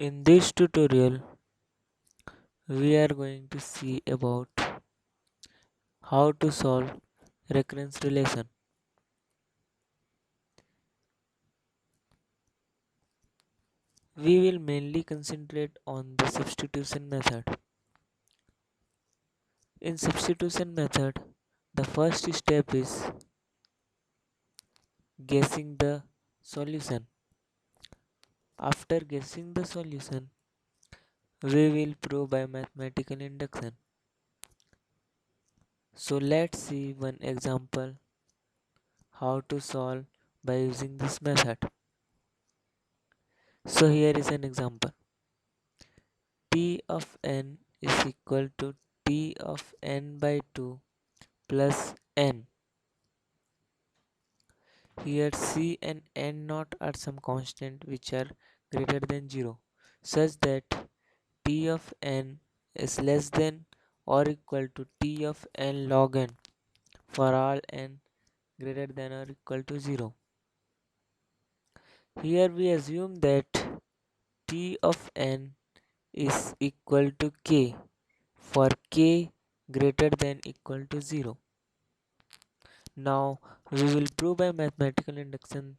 In this tutorial, we are going to see about how to solve recurrence relation. We will mainly concentrate on the substitution method. In substitution method, the first step is guessing the solution. After guessing the solution, we will prove by mathematical induction. So let's see one example how to solve by using this method. So here is an example. T of n is equal to T of n by 2 plus n. Here C and n naught are some constant which are greater than 0 such that T of n is less than or equal to T of n log n for all n greater than or equal to 0. Here we assume that T of n is equal to k for k greater than equal to 0. Now we will prove by mathematical induction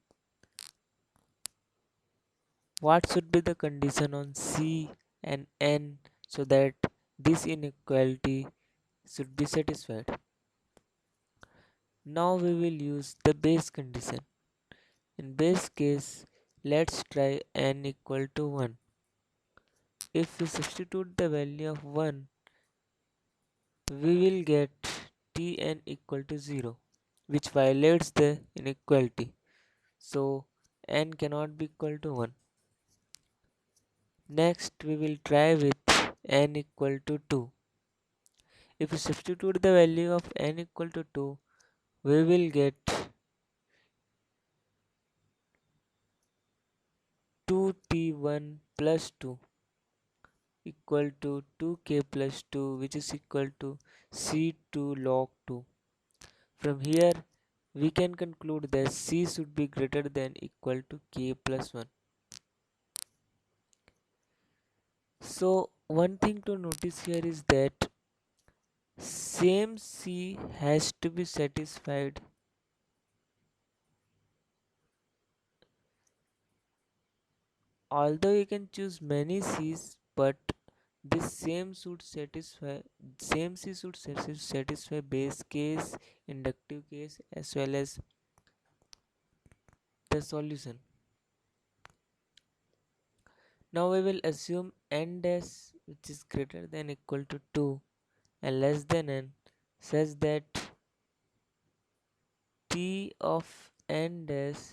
what should be the condition on C and N so that this inequality should be satisfied. Now we will use the base condition. In base case, let's try N equal to 1. If we substitute the value of 1, we will get Tn equal to 0, which violates the inequality. So N cannot be equal to 1. Next we will try with n equal to 2. If we substitute the value of n equal to 2, we will get 2t1 plus 2 equal to 2k plus 2, which is equal to c2 log 2. From here we can conclude that c should be greater than equal to k plus 1. So one thing to notice here is that same c has to be satisfied. Although you can choose many C's, but this same C should satisfy base case, inductive case as well as the solution. Now we will assume n dash which is greater than equal to 2 and less than n such that T of n dash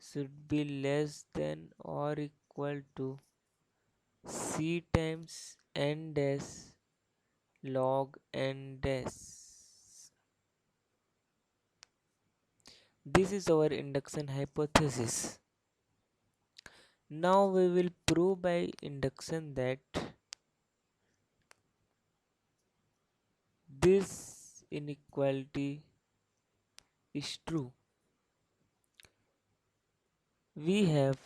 should be less than or equal to C times n dash log n dash. This is our induction hypothesis. Now we will prove by induction that this inequality is true. We have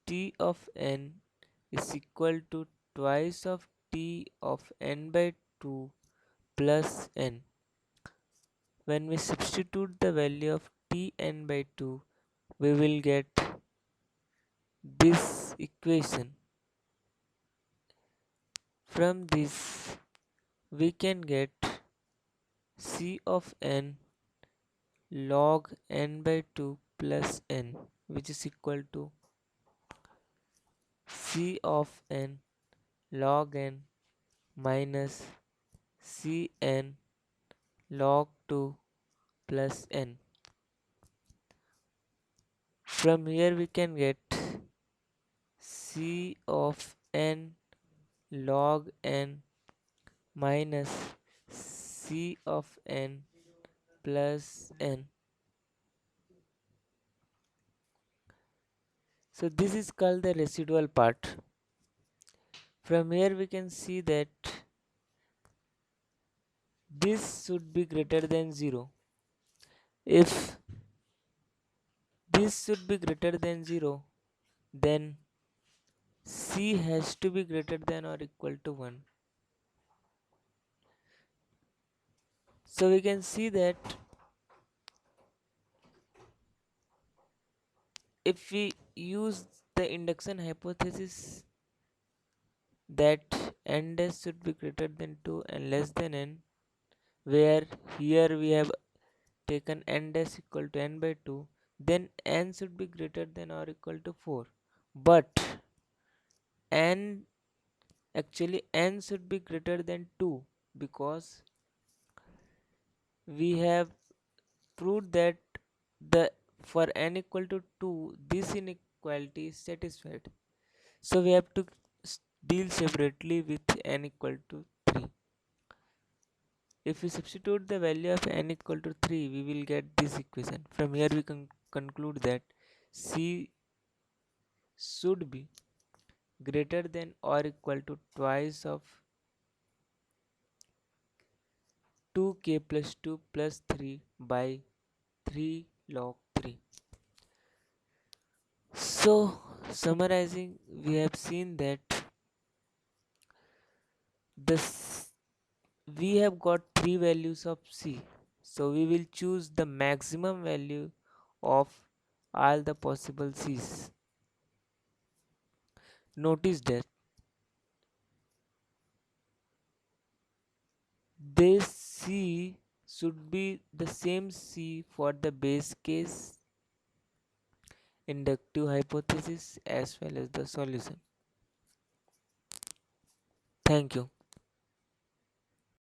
T of n is equal to twice of T of n by 2 plus n. When we substitute the value of Tn by 2, we will get this equation. From this we can get C of n log n by 2 plus n, which is equal to C of n log n minus Cn log 2 plus n. From here we can get C of n log n minus C of n plus n. So this is called the residual part. From here we can see that this should be greater than 0. If this should be greater than 0, then C has to be greater than or equal to 1. So we can see that if we use the induction hypothesis that n dash should be greater than 2 and less than n, where here we have taken n dash equal to n by 2, then n should be greater than or equal to 4. But n actually n should be greater than 2, because we have proved that the for n equal to 2 this inequality is satisfied. So we have to deal separately with n equal to 3. If we substitute the value of n equal to 3, we will get this equation. From here we can conclude that C should be greater than or equal to twice of 2k plus 2 plus 3 by 3 log 3. So summarizing, we have seen that this we have got three values of C. So we will choose the maximum value of all the possible C's. Notice that this C should be the same C for the base case, inductive hypothesis as well as the solution. Thank you.